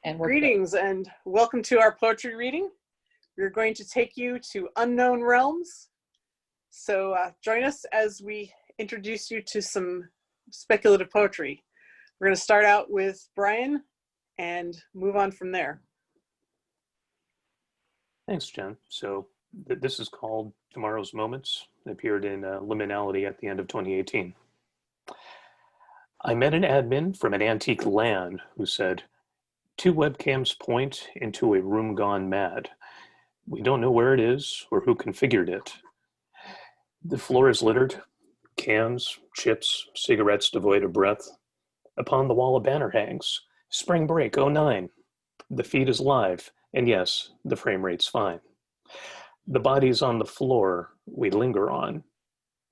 And Greetings and welcome to our poetry reading. We're going to take you to unknown realms. So join us as we introduce you to some speculative poetry. We're going to start out with Brian and move on from there. Thanks, Jen. So this is called Tomorrow's Moments. It appeared in Liminality at the end of 2018. I met an admin from an antique land who said, "Two webcams point into a room gone mad. We don't know where it is or who configured it. The floor is littered, cans, chips, cigarettes devoid of breath. Upon the wall a banner hangs, Spring Break '09. The feed is live, and yes, the frame rate's fine. The bodies on the floor we linger on.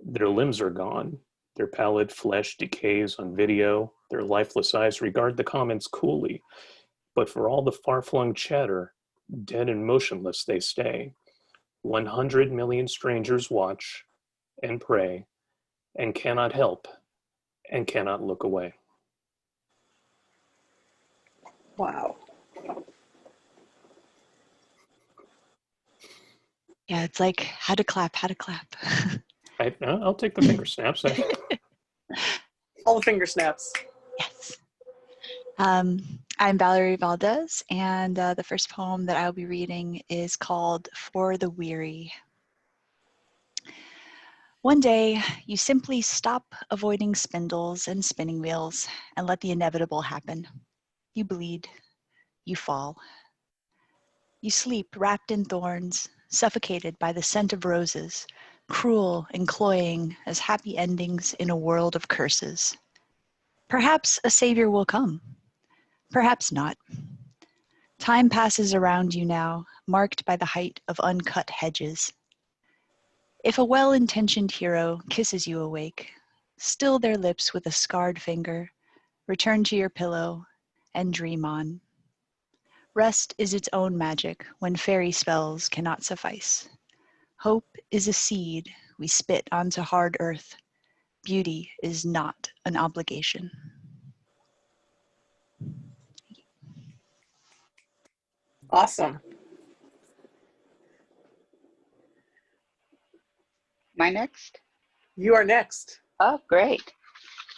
Their limbs are gone. Their pallid flesh decays on video. Their lifeless eyes regard the comments coolly. But for all the far-flung chatter, dead and motionless they stay. 100 million strangers watch and pray and cannot help and cannot look away." Wow. Yeah, it's like, how to clap. I'll take the finger snaps. All the finger snaps. Yes. I'm Valerie Valdes, and the first poem that I'll be reading is called For the Weary. One day, you simply stop avoiding spindles and spinning wheels and let the inevitable happen. You bleed. You fall. You sleep wrapped in thorns, suffocated by the scent of roses, cruel and cloying as happy endings in a world of curses. Perhaps a savior will come. Perhaps not. Time passes around you now, marked by the height of uncut hedges. If a well-intentioned hero kisses you awake, still their lips with a scarred finger, return to your pillow and dream on. Rest is its own magic when fairy spells cannot suffice. Hope is a seed we spit onto hard earth. Beauty is not an obligation. Awesome. Am I next? You are next. Oh, great.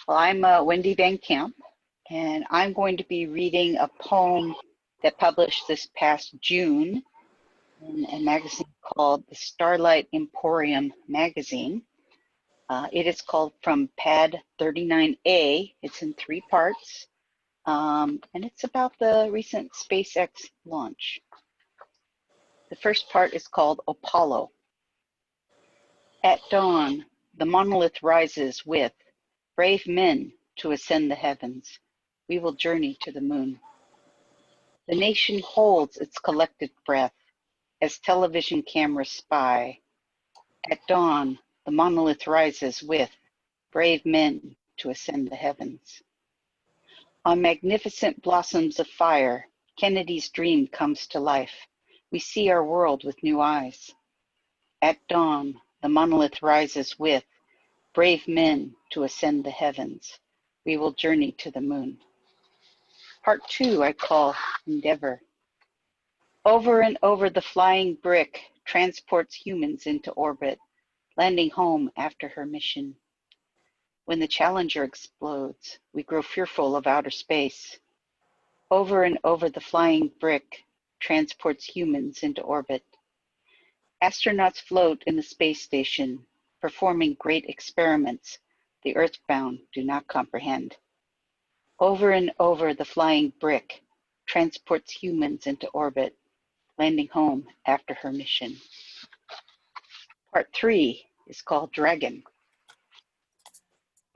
Well, I'm Wendy Van Camp, and I'm going to be reading a poem that published this past June in a magazine called the Starlight Emporium magazine. It is called From Pad 39A. It's in 3 parts, and it's about the recent SpaceX launch. The first part is called Apollo. At dawn, the monolith rises with brave men to ascend the heavens. We will journey to the moon. The nation holds its collected breath as television cameras spy. At dawn, the monolith rises with brave men to ascend the heavens. On magnificent blossoms of fire, Kennedy's dream comes to life. We see our world with new eyes. At dawn, the monolith rises with brave men to ascend the heavens. We will journey to the moon. Part 2 I call Endeavor. Over and over the flying brick transports humans into orbit, landing home after her mission. When the Challenger explodes, we grow fearful of outer space. Over and over the flying brick transports humans into orbit. Astronauts float in the space station, performing great experiments the earthbound do not comprehend. Over and over the flying brick transports humans into orbit, landing home after her mission. Part 3 is called Dragon.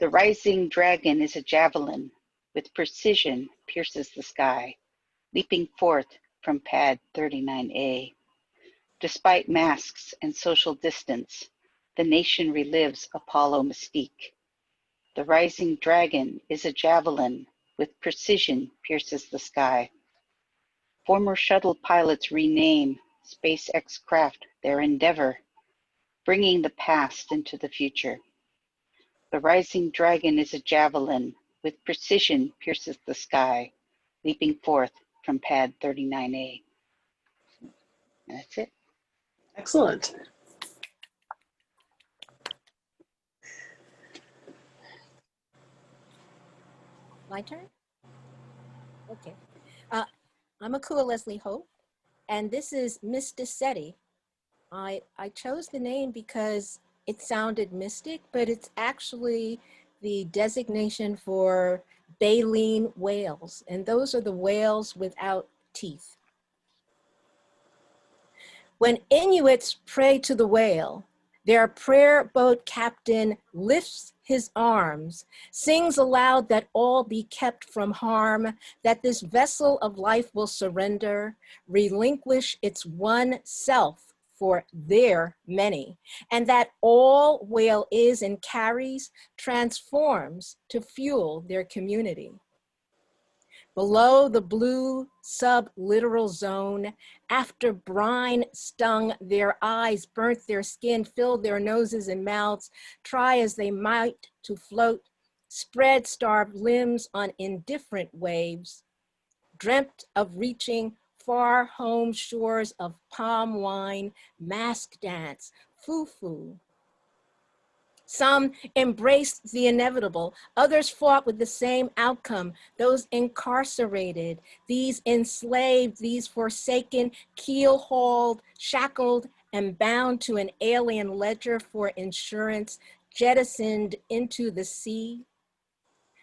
The rising dragon is a javelin, with precision pierces the sky, leaping forth from pad 39A. Despite masks and social distance, the nation relives Apollo mystique. The rising dragon is a javelin, with precision pierces the sky. Former shuttle pilots rename SpaceX craft their Endeavor, bringing the past into the future. The rising dragon is a javelin, with precision pierces the sky, leaping forth from pad 39A. That's it. Excellent. My turn? Okay. I'm Akua Lezli Hope, and this is Miss Dissetti. I chose the name because it sounded mystic, but it's actually the designation for baleen whales, and those are the whales without teeth. When Inuits pray to the whale, their prayer boat captain lifts his arms, sings aloud that all be kept from harm, that this vessel of life will surrender, relinquish its one self for their many, and that all whale is and carries transforms to fuel their community. Below the blue sublittoral zone, after brine stung their eyes, burnt their skin, filled their noses and mouths, try as they might to float, spread starved limbs on indifferent waves, dreamt of reaching far home shores of palm wine, mask dance, foo-foo. Some embraced the inevitable. Others fought with the same outcome. Those incarcerated, these enslaved, these forsaken, keel-hauled, shackled, and bound to an alien ledger for insurance, jettisoned into the sea.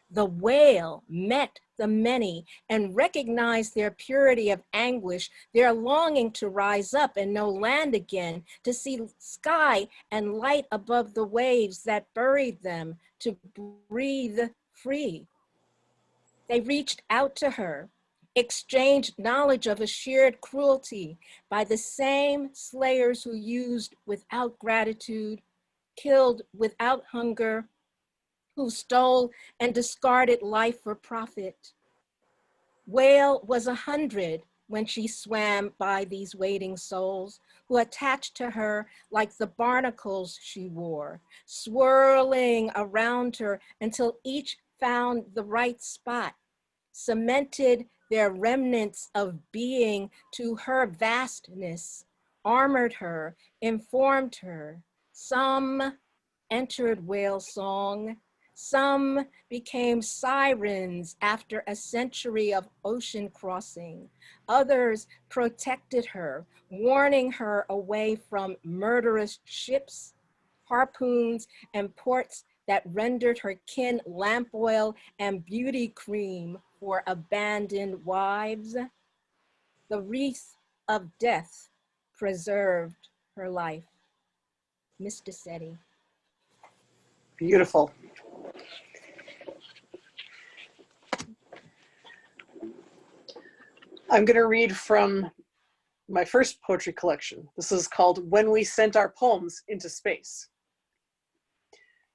The whale met the many and recognized their purity of anguish, their longing to rise up and know land again, to see sky and light above the waves that buried them, to breathe free. They reached out to her, exchanged knowledge of a shared cruelty by the same slayers who used without gratitude, killed without hunger, who stole and discarded life for profit. Whale was 100 when she swam by these waiting souls who attached to her like the barnacles she wore, swirling around her until each found the right spot, cemented their remnants of being to her vastness, armored her, informed her. Some entered whale song. Some became sirens after a century of ocean crossing. Others protected her, warning her away from murderous ships, harpoons, and ports that rendered her kin lamp oil and beauty cream for abandoned wives. The wreath of death preserved her life. Miss Dissetti. Beautiful. I'm going to read from my first poetry collection. This is called When We Sent Our Poems into Space.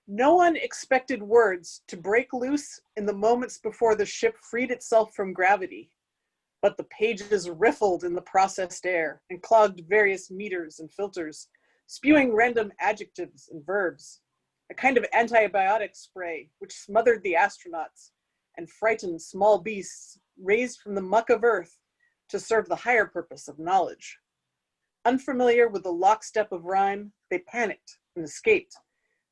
No one expected words to break loose in the moments before the ship freed itself from gravity, but the pages riffled in the processed air and clogged various meters and filters, spewing random adjectives and verbs, a kind of antibiotic spray which smothered the astronauts and frightened small beasts raised from the muck of Earth to serve the higher purpose of knowledge. Unfamiliar with the lockstep of rhyme, they panicked and escaped,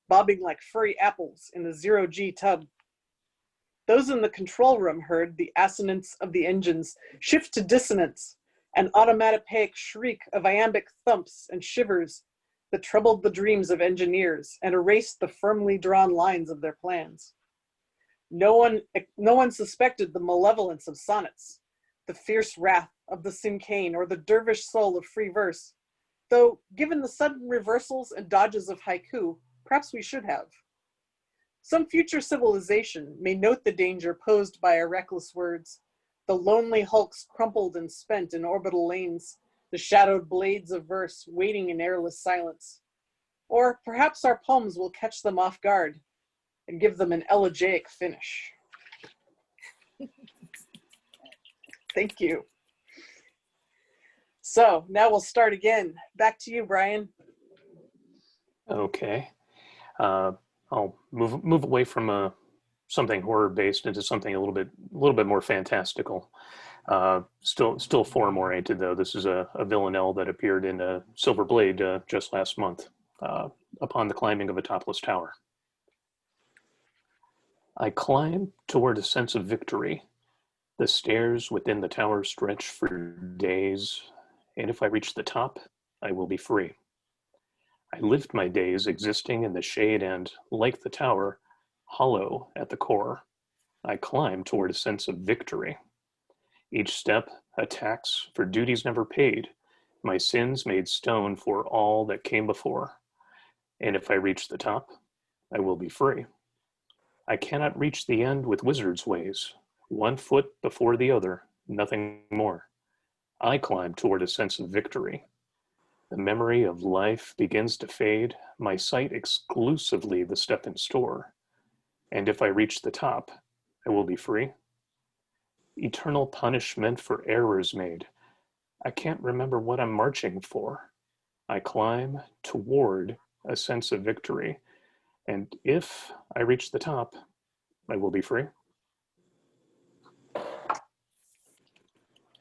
bobbing like furry apples in a zero-G tub. Those in the control room heard the assonance of the engines shift to dissonance, an onomatopoeic shriek of iambic thumps and shivers that troubled the dreams of engineers and erased the firmly drawn lines of their plans. No one suspected the malevolence of sonnets, the fierce wrath of the cinquain, or the dervish soul of free verse, though given the sudden reversals and dodges of haiku, perhaps we should have. Some future civilization may note the danger posed by our reckless words, the lonely hulks crumpled and spent in orbital lanes, the shadowed blades of verse waiting in airless silence. Or perhaps our poems will catch them off guard and give them an elegiac finish. Thank you. So now we'll start again. Back to you, Brian. Okay. I'll move away from something horror-based into something a little bit more fantastical. Still 4 more ain't though. This is a villanelle that appeared in Silver Blade just last month, upon the climbing of a topless tower. I climb toward a sense of victory. The stairs within the tower stretch for days, and if I reach the top, I will be free. I lived my days existing in the shade and, like the tower, hollow at the core. I climb toward a sense of victory. Each step, a tax for duties never paid, my sins made stone for all that came before. And if I reach the top, I will be free. I cannot reach the end with wizard's ways, 1 foot before the other, nothing more. I climb toward a sense of victory. The memory of life begins to fade, my sight exclusively the step in store. And if I reach the top, I will be free. Eternal punishment for errors made. I can't remember what I'm marching for. I climb toward a sense of victory. And if I reach the top, I will be free.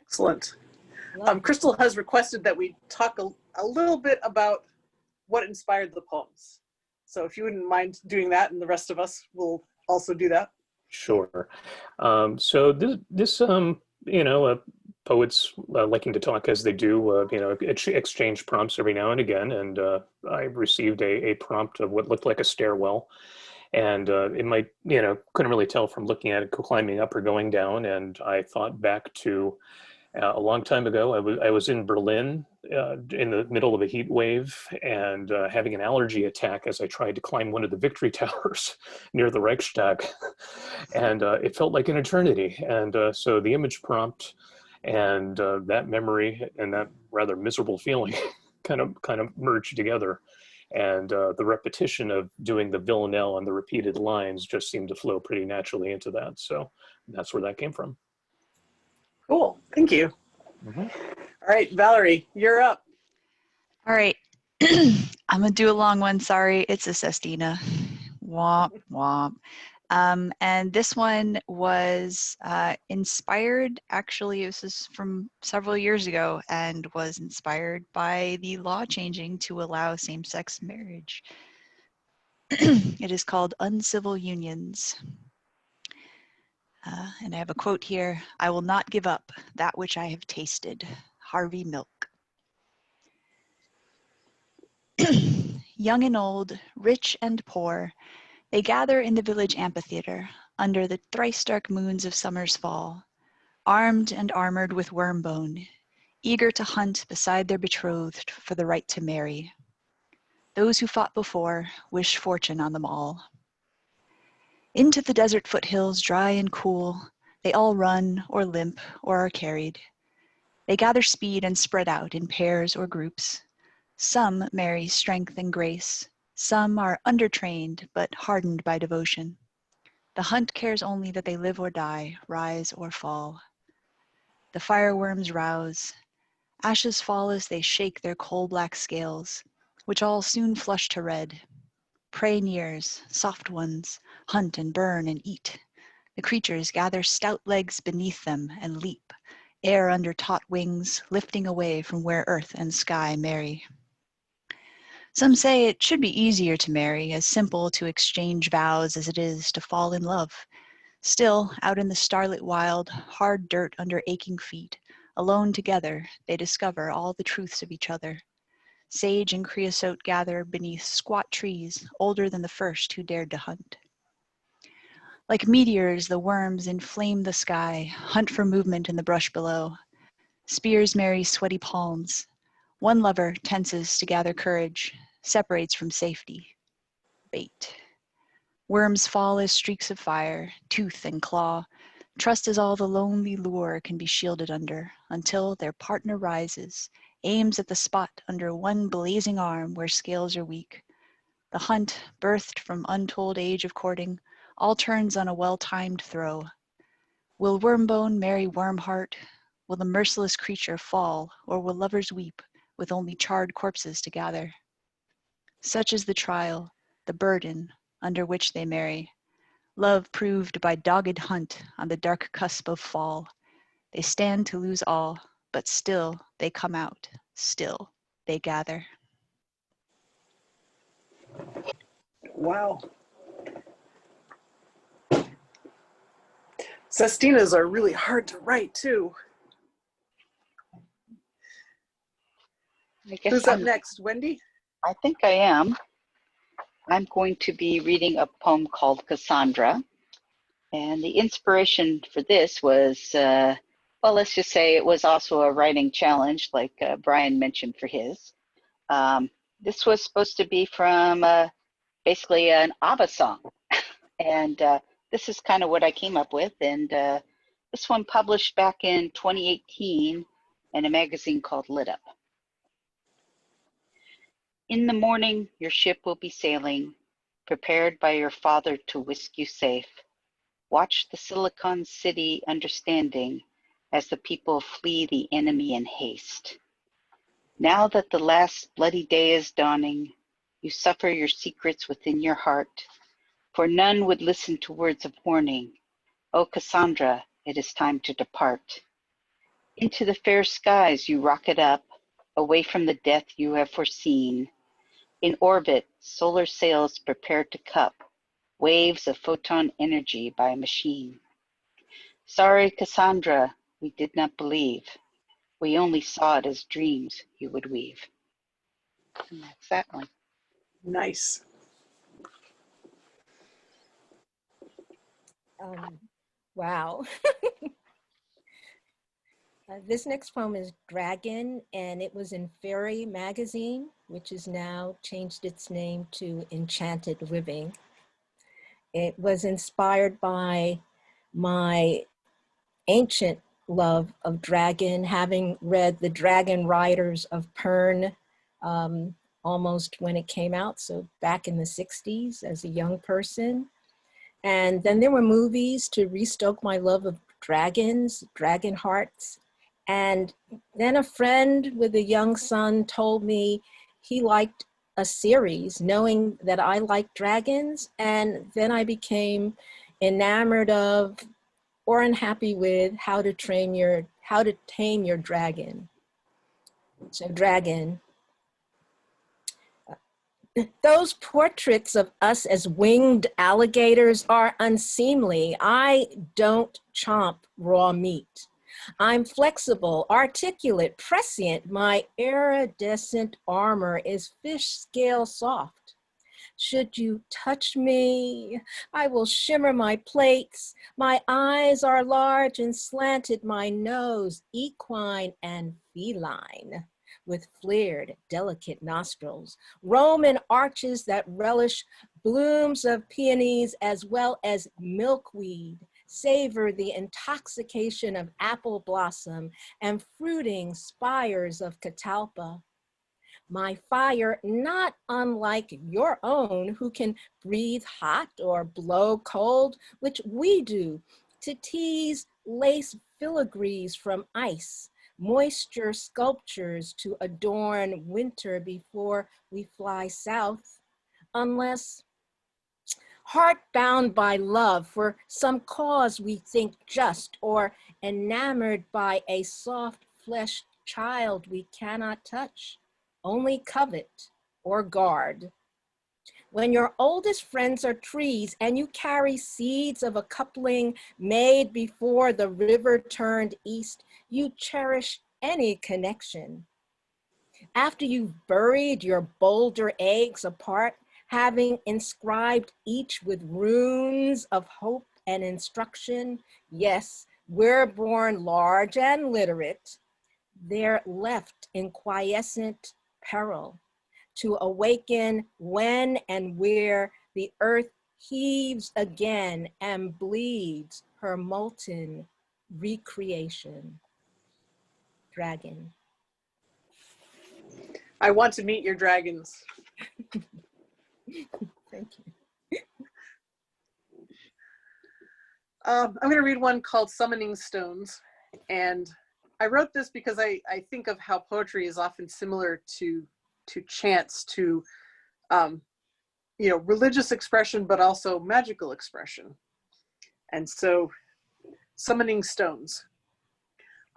Excellent. Love Crystal has requested that we talk a little bit about what inspired the poems. So if you wouldn't mind doing that, and the rest of us will also do that. Sure. So this poets liking to talk as they do, exchange prompts every now and again. And I received a prompt of what looked like a stairwell. And it might, couldn't really tell from looking at it, climbing up or going down. And I thought back to a long time ago. I was in Berlin in the middle of a heat wave and having an allergy attack as I tried to climb one of the victory towers near the Reichstag. And it felt like an eternity. And so the image prompt and that memory and that rather miserable feeling kind of merged together. And the repetition of doing the villanelle and the repeated lines just seemed to flow pretty naturally into that. So that's where that came from. Cool, thank you. Mm-hmm. All right, Valerie, you're up. All right. I'm going to do a long one. Sorry. It's a sestina. Womp, womp. And this one was inspired, actually, this is from several years ago and was inspired by the law changing to allow same-sex marriage. It is called Uncivil Unions. And I have a quote here. I will not give up that which I have tasted. Harvey Milk. Young and old, rich and poor, they gather in the village amphitheater under the thrice dark moons of summer's fall, armed and armored with wormbone, eager to hunt beside their betrothed for the right to marry. Those who fought before wish fortune on them all. Into the desert foothills, dry and cool, they all run or limp or are carried. They gather speed and spread out in pairs or groups. Some marry strength and grace. Some are undertrained but hardened by devotion. The hunt cares only that they live or die, rise or fall. The fireworms rouse. Ashes fall as they shake their coal-black scales, which all soon flush to red. Prey nears, soft ones, hunt and burn and eat. The creatures gather stout legs beneath them and leap, air under taut wings, lifting away from where earth and sky marry. Some say it should be easier to marry, as simple to exchange vows as it is to fall in love. Still, out in the starlit wild, hard dirt under aching feet, alone together, they discover all the truths of each other. Sage and creosote gather beneath squat trees, older than the first who dared to hunt. Like meteors, the worms inflame the sky, hunt for movement in the brush below. Spears marry sweaty palms. One lover tenses to gather courage, separates from safety. Bait. Worms fall as streaks of fire, tooth and claw. Trust is all the lonely lure can be shielded under, until their partner rises, aims at the spot under one blazing arm where scales are weak. The hunt, birthed from untold age of courting, all turns on a well-timed throw. Will wormbone marry wormheart? Will the merciless creature fall, or will lovers weep, with only charred corpses to gather? Such is the trial, the burden, under which they marry. Love proved by dogged hunt on the dark cusp of fall. They stand to lose all, but still they come out, still they gather. Wow. Sestinas are really hard to write too. I guess Who's up next, Wendy? I think I am. I'm going to be reading a poem called Cassandra. And the inspiration for this was, well, let's just say it was also a writing challenge, like Brian mentioned for his. This was supposed to be from basically an ABBA song. And this is kind of what I came up with. And this one published back in 2018 in a magazine called Lit Up. In the morning, your ship will be sailing, prepared by your father to whisk you safe. Watch the Silicon City understanding as the people flee the enemy in haste. Now that the last bloody day is dawning, you suffer your secrets within your heart, for none would listen to words of warning. O Cassandra, it is time to depart. Into the fair skies you rocket up, away from the death you have foreseen. In orbit, solar sails prepare to cup waves of photon energy by a machine. Sorry, Cassandra, we did not believe. We only saw it as dreams you would weave. And that's that one. Nice. Wow. This next poem is Dragon, and it was in Fairy magazine, which has now changed its name to Enchanted Living. It was inspired by my ancient love of dragon, having read The Dragon Riders of Pern almost when it came out, so back in the 60s as a young person. And then there were movies to restoke my love of dragons, dragon hearts. And then a friend with a young son told me he liked a series, knowing that I liked dragons. And then I became enamored of or unhappy with how to tame your dragon. So Dragon. Those portraits of us as winged alligators are unseemly. I don't chomp raw meat. I'm flexible, articulate, prescient. My iridescent armor is fish scale soft. Should you touch me, I will shimmer my plates. My eyes are large and slanted, my nose equine and feline, with flared, delicate nostrils, Roman arches that relish blooms of peonies as well as milkweed, savor the intoxication of apple blossom and fruiting spires of catalpa. My fire, not unlike your own, who can breathe hot or blow cold, which we do, to tease lace filigrees from ice, moisture sculptures to adorn winter before we fly south, unless heart-bound by love for some cause we think just, or enamored by a soft-fleshed child we cannot touch, only covet or guard. When your oldest friends are trees and you carry seeds of a coupling made before the river turned east, you cherish any connection. After you've buried your boulder eggs apart, having inscribed each with runes of hope and instruction, yes, we're born large and literate, they're left in quiescent peril to awaken when and where the earth heaves again and bleeds her molten recreation. Dragon. I want to meet your dragons. Thank you. I'm going to read one called Summoning Stones. And I wrote this because I think of how poetry is often similar to chants, to religious expression, but also magical expression. And so, Summoning Stones.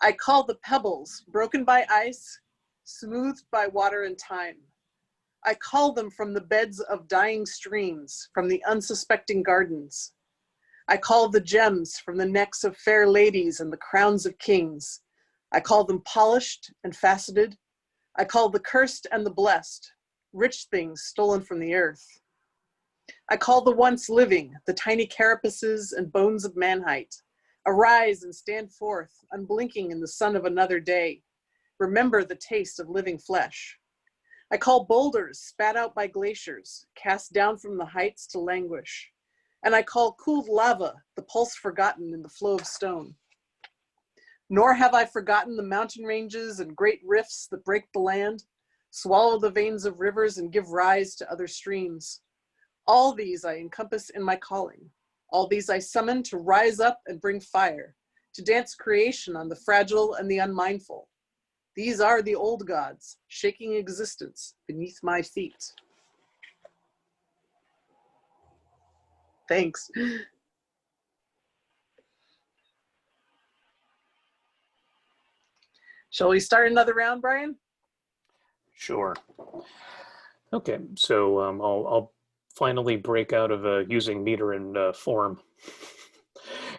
I call the pebbles, broken by ice, smoothed by water and time. I call them from the beds of dying streams, from the unsuspecting gardens. I call the gems from the necks of fair ladies and the crowns of kings. I call them polished and faceted. I call the cursed and the blessed, rich things stolen from the earth. I call the once living, the tiny carapaces and bones of manheight. Arise and stand forth, unblinking in the sun of another day. Remember the taste of living flesh. I call boulders spat out by glaciers, cast down from the heights to languish. And I call cooled lava, the pulse forgotten in the flow of stone. Nor have I forgotten the mountain ranges and great rifts that break the land, swallow the veins of rivers and give rise to other streams. All these I encompass in my calling. All these I summon to rise up and bring fire, to dance creation on the fragile and the unmindful. These are the old gods, shaking existence beneath my feet. Thanks. Shall we start another round, Brian? Sure. Okay, so I'll finally break out of using meter and form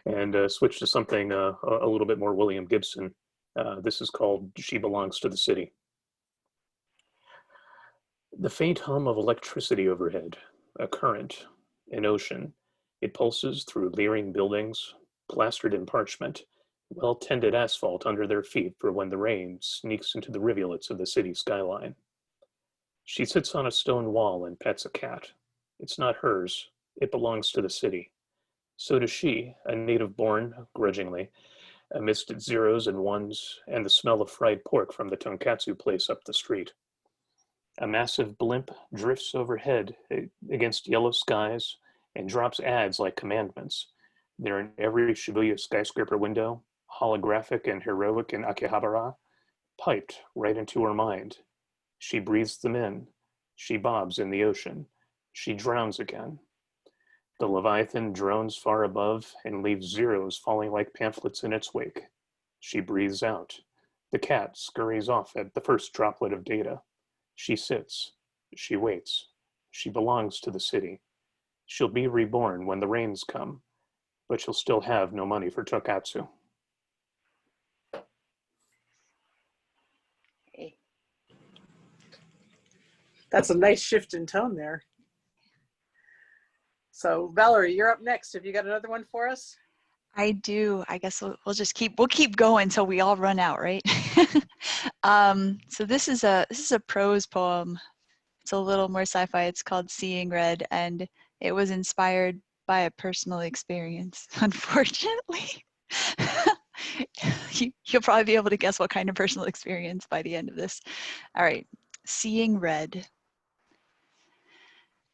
and switch to something a little bit more William Gibson. This is called She Belongs to the City. The faint hum of electricity overhead, a current, an ocean. It pulses through leering buildings, plastered in parchment, well-tended asphalt under their feet for when the rain sneaks into the rivulets of the city skyline. She sits on a stone wall and pets a cat. It's not hers. It belongs to the city. So does she, a native born, grudgingly, amidst its zeros and ones and the smell of fried pork from the tonkatsu place up the street. A massive blimp drifts overhead against yellow skies and drops ads like commandments. They're in every Shibuya skyscraper window, holographic and heroic in Akihabara, piped right into her mind. She breathes them in. She bobs in the ocean. She drowns again. The Leviathan drones far above and leaves zeros falling like pamphlets in its wake. She breathes out. The cat scurries off at the first droplet of data. She sits. She waits. She belongs to the city. She'll be reborn when the rains come, but she'll still have no money for tokatsu. Okay. That's a nice shift in tone there. So Valerie, you're up next. Have you got another one for us? I do. I guess we'll just keep going until we all run out, right? So this is a prose poem. It's a little more sci-fi. It's called Seeing Red, and it was inspired by a personal experience. Unfortunately, you'll probably be able to guess what kind of personal experience by the end of this. All right, Seeing Red.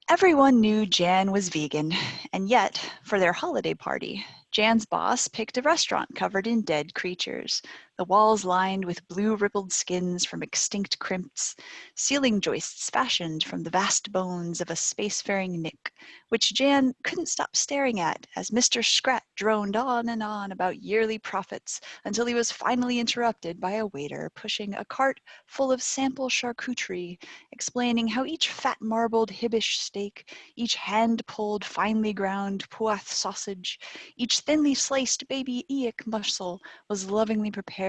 Everyone knew Jan was vegan, and yet, for their holiday party, Jan's boss picked a restaurant covered in dead creatures, the walls lined with blue rippled skins from extinct crimps, ceiling joists fashioned from the vast bones of a spacefaring Nick, which Jan couldn't stop staring at as Mr. Scrat droned on and on about yearly profits until he was finally interrupted by a waiter pushing a cart full of sample charcuterie, explaining how each fat marbled Hibbish steak, each hand-pulled, finely ground Puath sausage, each thinly sliced baby eek muscle was lovingly prepared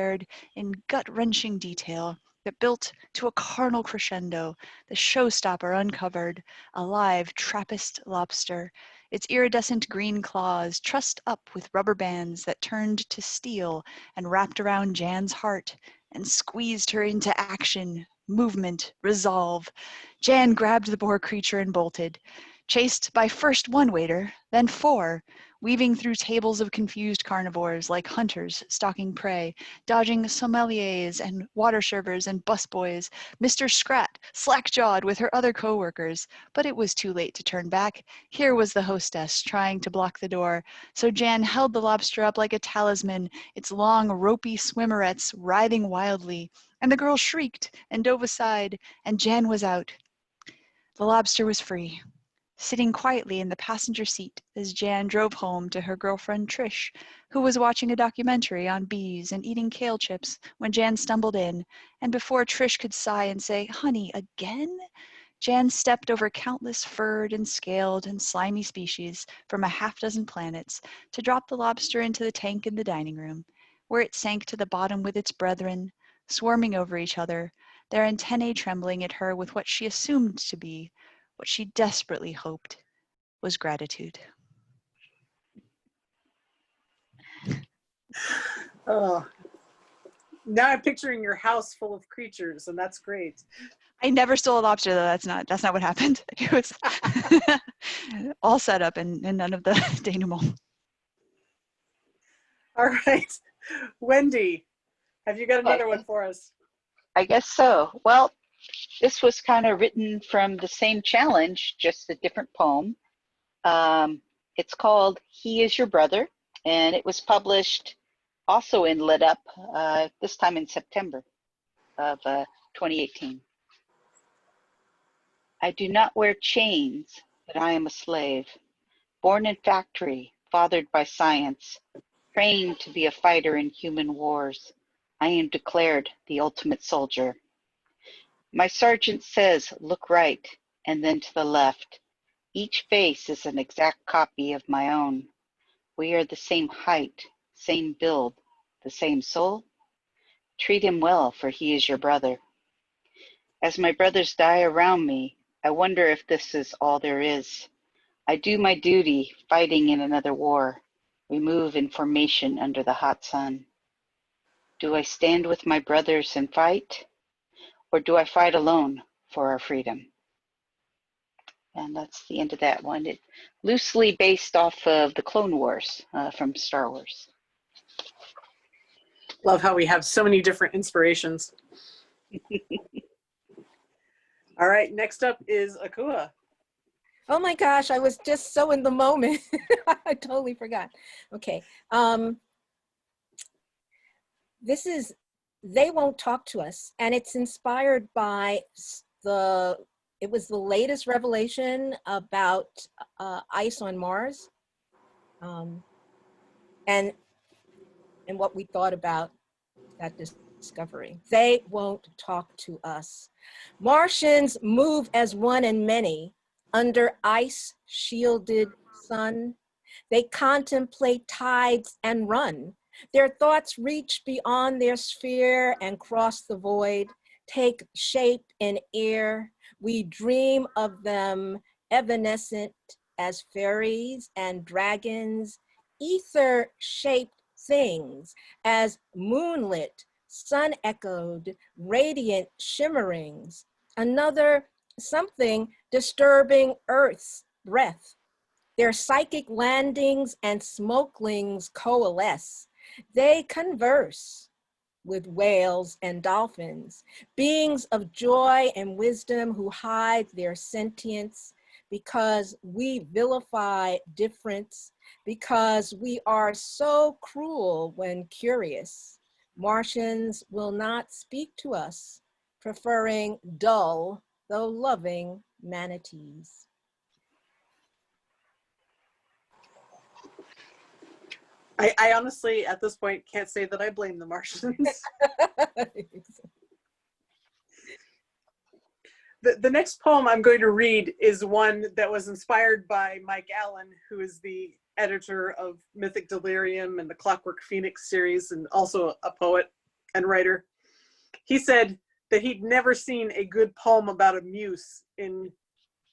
in gut-wrenching detail that built to a carnal crescendo, the showstopper uncovered, a live Trappist lobster, its iridescent green claws trussed up with rubber bands that turned to steel and wrapped around Jan's heart and squeezed her into action, movement, resolve. Jan grabbed the poor creature and bolted, chased by first one waiter, then four, weaving through tables of confused carnivores like hunters stalking prey, dodging sommeliers and water servers and busboys, Mr. Scrat slack-jawed with her other co-workers, but it was too late to turn back. Here was the hostess trying to block the door, so Jan held the lobster up like a talisman, its long, ropey swimmerets writhing wildly, and the girl shrieked and dove aside, and Jan was out. The lobster was free. sitting quietly in the passenger seat as Jan drove home to her girlfriend Trish, who was watching a documentary on bees and eating kale chips when Jan stumbled in, and before Trish could sigh and say, "Honey, again?" Jan stepped over countless furred and scaled and slimy species from a half-dozen planets to drop the lobster into the tank in the dining room, where it sank to the bottom with its brethren, swarming over each other, their antennae trembling at her with what she assumed to be, what she desperately hoped, was gratitude. Oh, now I'm picturing your house full of creatures, and that's great. I never stole a lobster, though. That's not what happened. It was all set up and none of the denouement. All right. Wendy, have you got another one for us? I guess so. Well, this was kind of written from the same challenge, just a different poem. It's called He Is Your Brother, and it was published also in Lit Up, this time in September of 2018. I do not wear chains, but I am a slave, born in factory, fathered by science, trained to be a fighter in human wars. I am declared the ultimate soldier. My sergeant says, look right, and then to the left. Each face is an exact copy of my own. We are the same height, same build, the same soul. Treat him well, for he is your brother. As my brothers die around me, I wonder if this is all there is. I do my duty, fighting in another war. We move in formation under the hot sun. Do I stand with my brothers and fight? Or do I fight alone for our freedom? And that's the end of that one. It's loosely based off of the Clone Wars from Star Wars. Love how we have so many different inspirations. All right, next up is Akua. Oh my gosh, I was just so in the moment. I totally forgot. Okay. This is They Won't Talk to Us, and it's inspired by it was the latest revelation about ice on Mars, and what we thought about that discovery. They won't talk to us. Martians move as one and many under ice-shielded sun. They contemplate tides and run. Their thoughts reach beyond their sphere and cross the void, take shape in air. We dream of them evanescent as fairies and dragons, ether-shaped things as moonlit, sun-echoed, radiant shimmerings. Another something disturbing Earth's breath. Their psychic landings and smokelings coalesce. They converse with whales and dolphins, beings of joy and wisdom who hide their sentience because we vilify difference, because we are so cruel when curious. Martians will not speak to us, preferring dull, though loving, manatees. I honestly, at this point, can't say that I blame the Martians. The next poem I'm going to read is one that was inspired by Mike Allen, who is the editor of Mythic Delirium and the Clockwork Phoenix series, and also a poet and writer. He said that he'd never seen a good poem about a muse in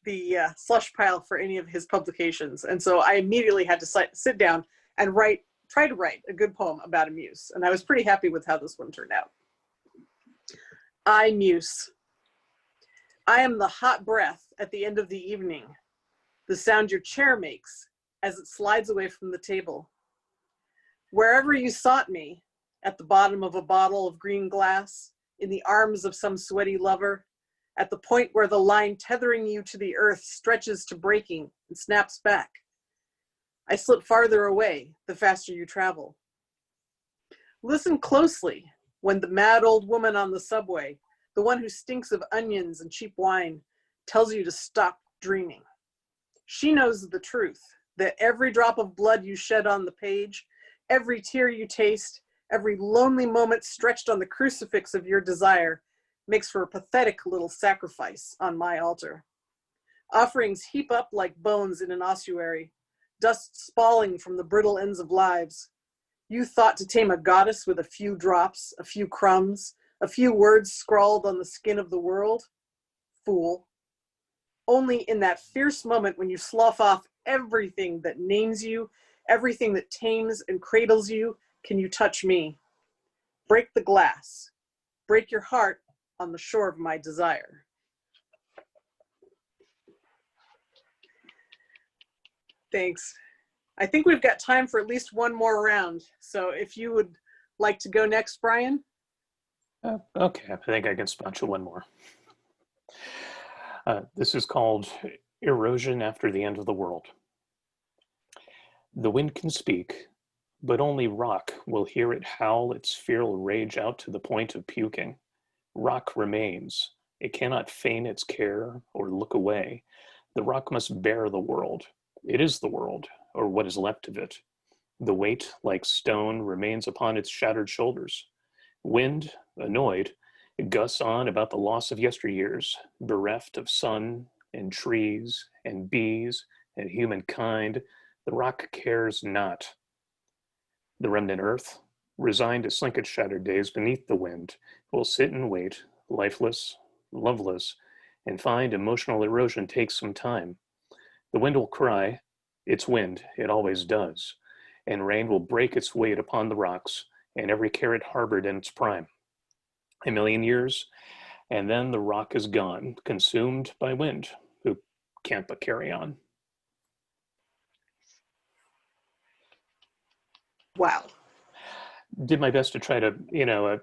the slush pile for any of his publications. And so I immediately had to sit down and try to write a good poem about a muse. And I was pretty happy with how this one turned out. I muse. I am the hot breath at the end of the evening, the sound your chair makes as it slides away from the table. Wherever you sought me, at the bottom of a bottle of green glass, in the arms of some sweaty lover, at the point where the line tethering you to the earth stretches to breaking and snaps back. I slip farther away the faster you travel. Listen closely when the mad old woman on the subway, the one who stinks of onions and cheap wine, tells you to stop dreaming. She knows the truth, that every drop of blood you shed on the page, every tear you taste, every lonely moment stretched on the crucifix of your desire makes for a pathetic little sacrifice on my altar. Offerings heap up like bones in an ossuary, dust spalling from the brittle ends of lives. You thought to tame a goddess with a few drops, a few crumbs, a few words scrawled on the skin of the world? Fool. Only in that fierce moment when you slough off everything that names you, everything that tames and cradles you, can you touch me. Break the glass. Break your heart on the shore of my desire. Thanks. I think we've got time for at least one more round. So if you would like to go next, Brian. Okay, I think I can spot you one more. This is called Erosion After the End of the World. The wind can speak, but only rock will hear it howl its feral rage out to the point of puking. Rock remains. It cannot feign its care or look away. The rock must bear the world. It is the world, or what is left of it. The weight, like stone, remains upon its shattered shoulders. Wind, annoyed, gusts on about the loss of yesteryears, bereft of sun and trees and bees and humankind. The rock cares not. The remnant earth, resigned to slink its shattered days beneath the wind, will sit and wait, lifeless, loveless, and find emotional erosion takes some time. The wind will cry, it's wind, it always does, and rain will break its weight upon the rocks and every caret harbored in its prime. A million years, and then the rock is gone, consumed by wind, who can't but carry on. Wow. Did my best to try to, a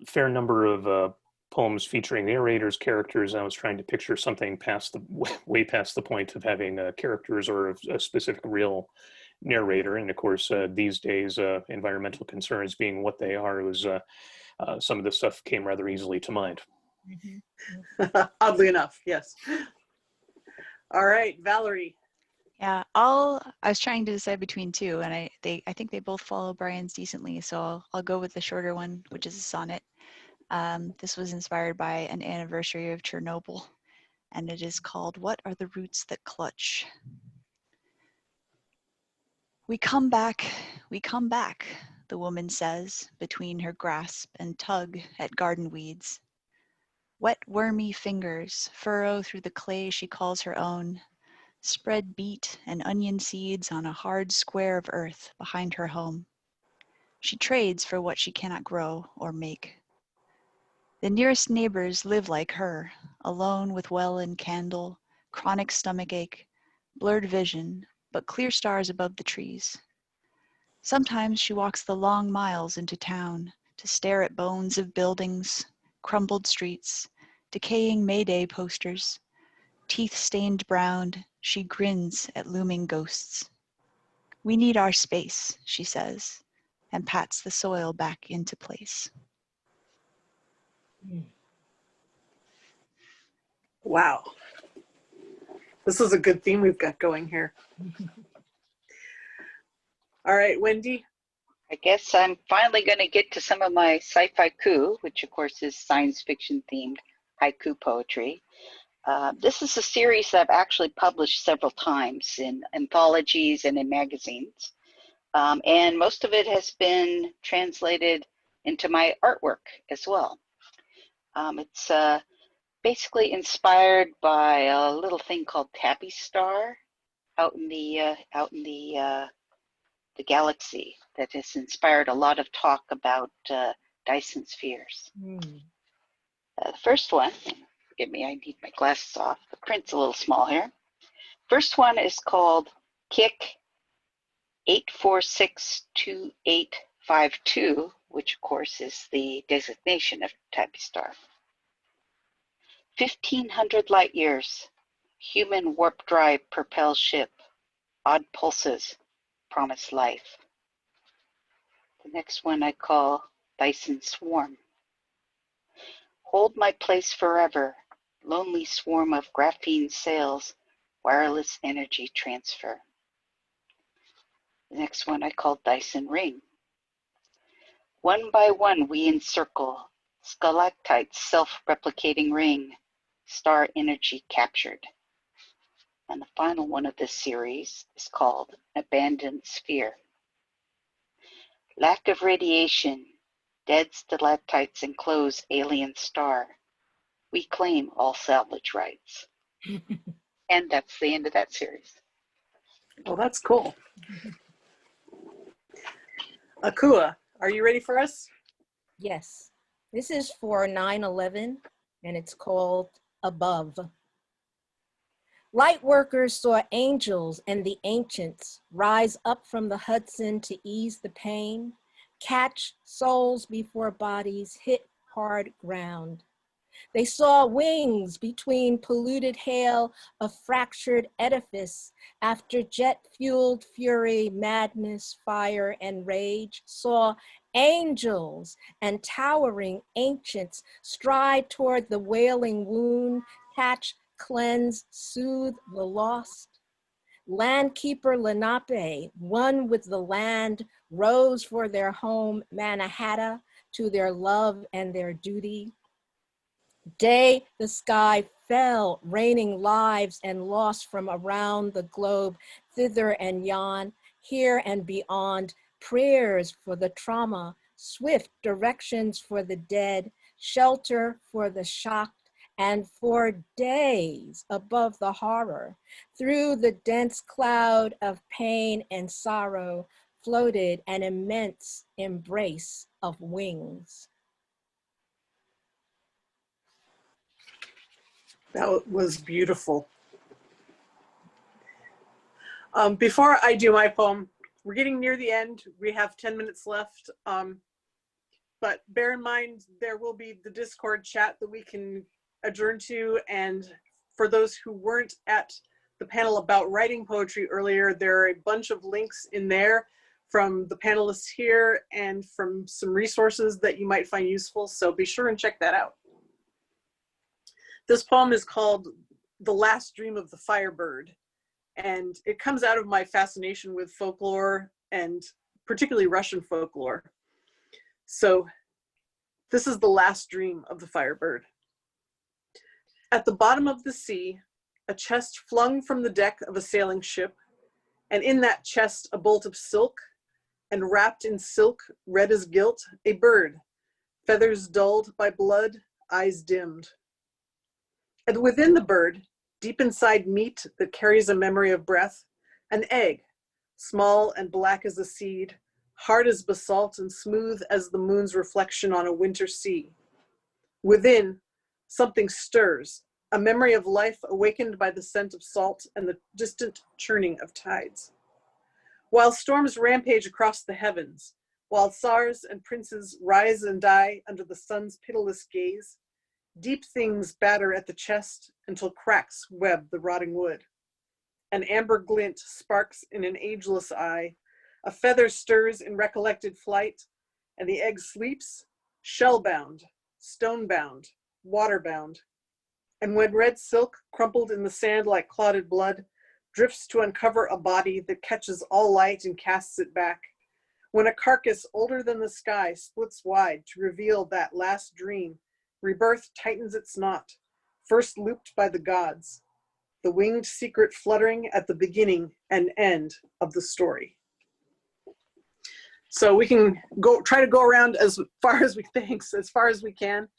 fair number of poems featuring narrators, characters. I was trying to picture something way past the point of having characters or a specific real narrator. And of course, these days, environmental concerns being what they are, it was some of this stuff came rather easily to mind. Oddly enough, yes. All right, Valerie. Yeah, I was trying to decide between two, and I think they both follow Brian's decently, so I'll go with the shorter one, which is a sonnet. This was inspired by an anniversary of Chernobyl, and it is called "What Are the Roots That Clutch?" We come back, the woman says, between her grasp and tug at garden weeds. Wet wormy fingers furrow through the clay she calls her own, spread beet and onion seeds on a hard square of earth behind her home. She trades for what she cannot grow or make. The nearest neighbors live like her, alone with well and candle, chronic stomachache, blurred vision, but clear stars above the trees. Sometimes she walks the long miles into town to stare at bones of buildings, crumbled streets, decaying Mayday posters. Teeth stained brown, she grins at looming ghosts. We need our space, she says, and pats the soil back into place. Wow. This is a good theme we've got going here. All right, Wendy. I guess I'm finally going to get to some of my sci-fi coup, which of course is science fiction themed haiku poetry. This is a series that I've actually published several times in anthologies and in magazines. And most of it has been translated into my artwork as well. It's basically inspired by a little thing called Tabby Star out in the galaxy that has inspired a lot of talk about Dyson spheres. The first one, forgive me, I need my glasses off. The print's a little small here. First one is called Kick 8462852, which of course is the designation of Tabby Star. 1,500 light years, human warp drive propels ship, odd pulses, promise life. The next one I call Dyson Swarm. Hold my place forever, lonely swarm of graphene sails wireless energy transfer. The next one I called Dyson Ring. One by one we encircle, stalactite's self-replicating ring, star energy captured. And the final one of this series is called Abandoned Sphere. Lack of radiation, dead stalactites enclose alien star. We claim all salvage rights. And that's the end of that series. Well, that's cool. Akua, are you ready for us? Yes, this is for 9/11, and it's called Above. Light workers saw angels and the ancients rise up from the Hudson to ease the pain, catch souls before bodies hit hard ground. They saw wings between polluted hail, a fractured edifice after jet-fueled fury, madness, fire, and rage, saw angels and towering ancients stride toward the wailing wound, catch, cleanse, soothe the lost. Landkeeper Lenape, one with the land, rose for their home, Mannahatta, to their love and their duty. Day the sky fell, raining lives and loss from around the globe, thither and yon, here and beyond, prayers for the trauma, swift directions for the dead, shelter for the shocked, and for days above the horror, through the dense cloud of pain and sorrow, floated an immense embrace of wings. That was beautiful. Before I do my poem, we're getting near the end. We have 10 minutes left. But bear in mind, there will be the Discord chat that we can adjourn to. And for those who weren't at the panel about writing poetry earlier, there are a bunch of links in there from the panelists here and from some resources that you might find useful. So be sure and check that out. This poem is called The Last Dream of the Firebird, and it comes out of my fascination with folklore and particularly Russian folklore. So this is the last dream of the Firebird. At the bottom of the sea, a chest flung from the deck of a sailing ship, and in that chest a bolt of silk, and wrapped in silk, red as gilt, a bird, feathers dulled by blood, eyes dimmed. And within the bird, deep inside meat that carries a memory of breath, an egg, small and black as a seed, hard as basalt and smooth as the moon's reflection on a winter sea. Within, something stirs, a memory of life awakened by the scent of salt and the distant churning of tides. While storms rampage across the heavens, while tsars and princes rise and die under the sun's pitiless gaze, deep things batter at the chest until cracks web the rotting wood. An amber glint sparks in an ageless eye, a feather stirs in recollected flight, and the egg sleeps, shell-bound, stone-bound, water-bound. And when red silk, crumpled in the sand like clotted blood, drifts to uncover a body that catches all light and casts it back, when a carcass older than the sky splits wide to reveal that last dream, rebirth tightens its knot, first looped by the gods, the winged secret fluttering at the beginning and end of the story. So we can try to go around as far as we can.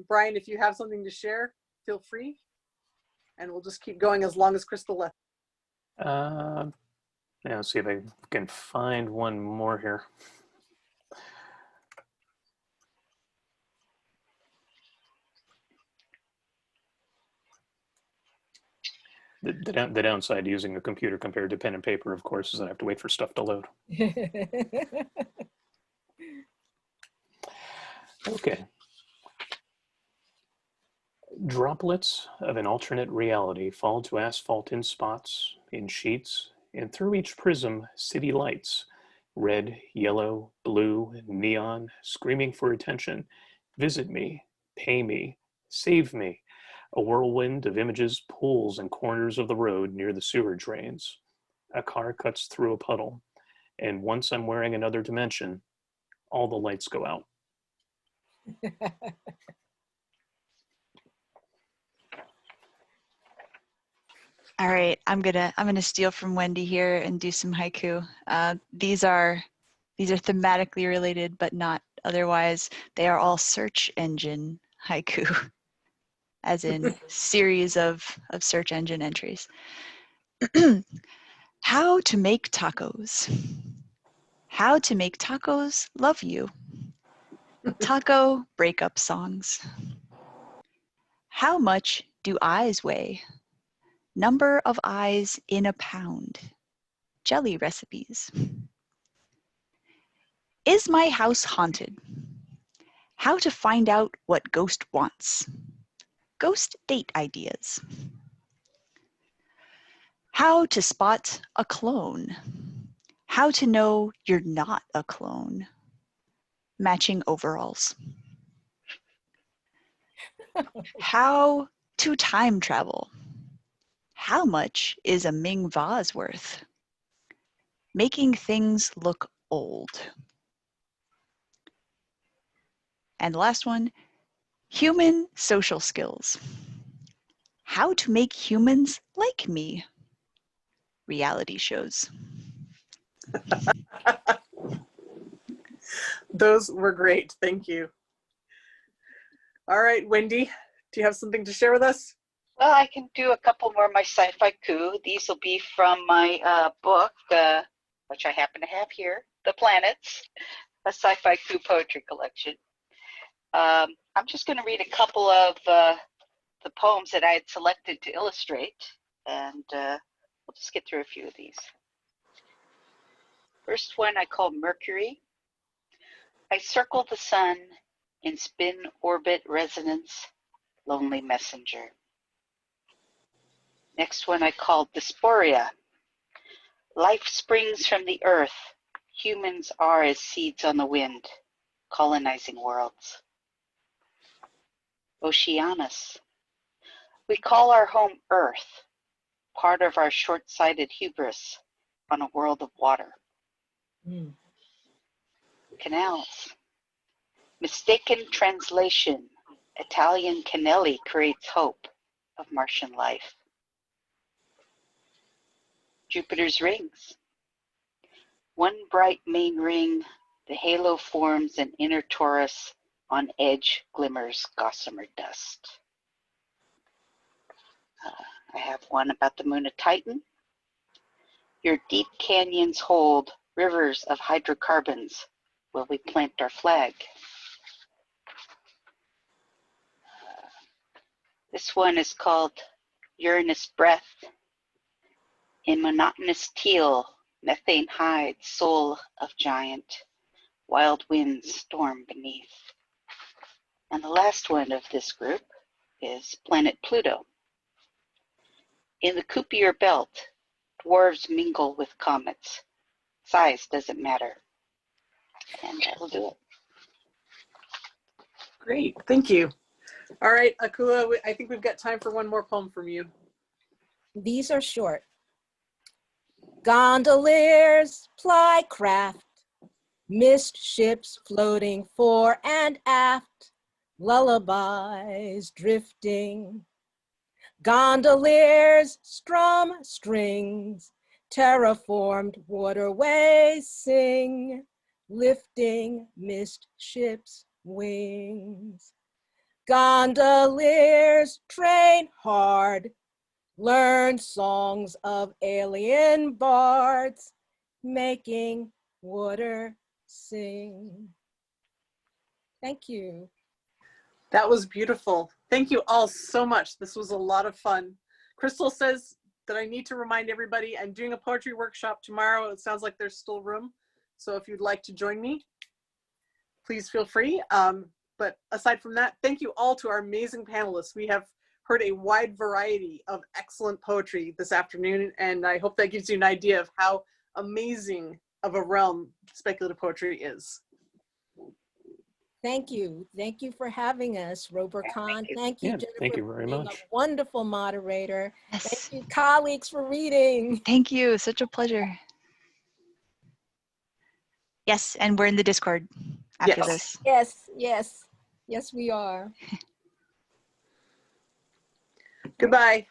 Brian, if you have something to share, feel free, and we'll just keep going as long as Crystal left. Yeah, let's see if I can find one more here. The downside to using a computer compared to pen and paper, of course, is that I have to wait for stuff to load. Okay. Droplets of an alternate reality fall to asphalt in spots, in sheets, and through each prism, city lights, red, yellow, blue, neon, screaming for attention. Visit me, pay me, save me. A whirlwind of images pulls in corners of the road near the sewer drains. A car cuts through a puddle, and once I'm wearing another dimension, all the lights go out. All right, I'm gonna steal from Wendy here and do some haiku. These are thematically related, but not otherwise. They are all search engine haiku, as in series of search engine entries. How to make tacos. How to make tacos love you. Taco breakup songs. How much do eyes weigh? Number of eyes in a pound. Jelly recipes. Is my house haunted? How to find out what ghost wants. Ghost date ideas. How to spot a clone. How to know you're not a clone. Matching overalls. How to time travel. How much is a Ming vase worth? Making things look old. And the last one, human social skills. How to make humans like me. Reality shows. Those were great. Thank you. All right, Wendy, do you have something to share with us? Well, I can do a couple more of my sci-fi coup. These will be from my book, which I happen to have here, The Planets, a sci-fi coup poetry collection. I'm just going to read a couple of the poems that I had selected to illustrate, and we'll just get through a few of these. First one I call Mercury. I circle the sun in spin orbit resonance, lonely messenger. Next one I call Dysphoria. Life springs from the earth. Humans are as seeds on the wind, colonizing worlds. Oceanus. We call our home Earth, part of our short-sighted hubris on a world of water. Canals. Mistaken translation. Italian Canelli creates hope of Martian life. Jupiter's rings. One bright main ring, the halo forms an inner torus, on edge glimmers gossamer dust. I have one about the moon of Titan. Your deep canyons hold rivers of hydrocarbons. Will we plant our flag? This one is called Uranus Breath. In monotonous teal, methane hides soul of giant. Wild winds storm beneath. And the last one of this group is planet Pluto. In the Kuiper belt, dwarves mingle with comets. Size doesn't matter. And that'll do it. Great, thank you. All right, Akua, I think we've got time for one more poem from you. These are short. Gondoliers ply craft, mist ships floating fore and aft, lullabies drifting. Gondoliers strum strings, terraformed waterways sing, lifting mist ships' wings. Gondoliers train hard, learn songs of alien bards, making water sing. Thank you. That was beautiful. Thank you all so much. This was a lot of fun. Crystal says that I need to remind everybody I'm doing a poetry workshop tomorrow. It sounds like there's still room. So if you'd like to join me, please feel free. But aside from that, thank you all to our amazing panelists. We have heard a wide variety of excellent poetry this afternoon, and I hope that gives you an idea of how amazing of a realm speculative poetry is. Thank you. Thank you for having us, RoberCon. Thank you, Yeah, Jennifer, thank you for very being much. a wonderful moderator. Thank Yes. you, colleagues, for reading. Thank you. Such a pleasure. Yes, and we're in the Discord after Yes. this. Yes, yes, yes, we are. Goodbye.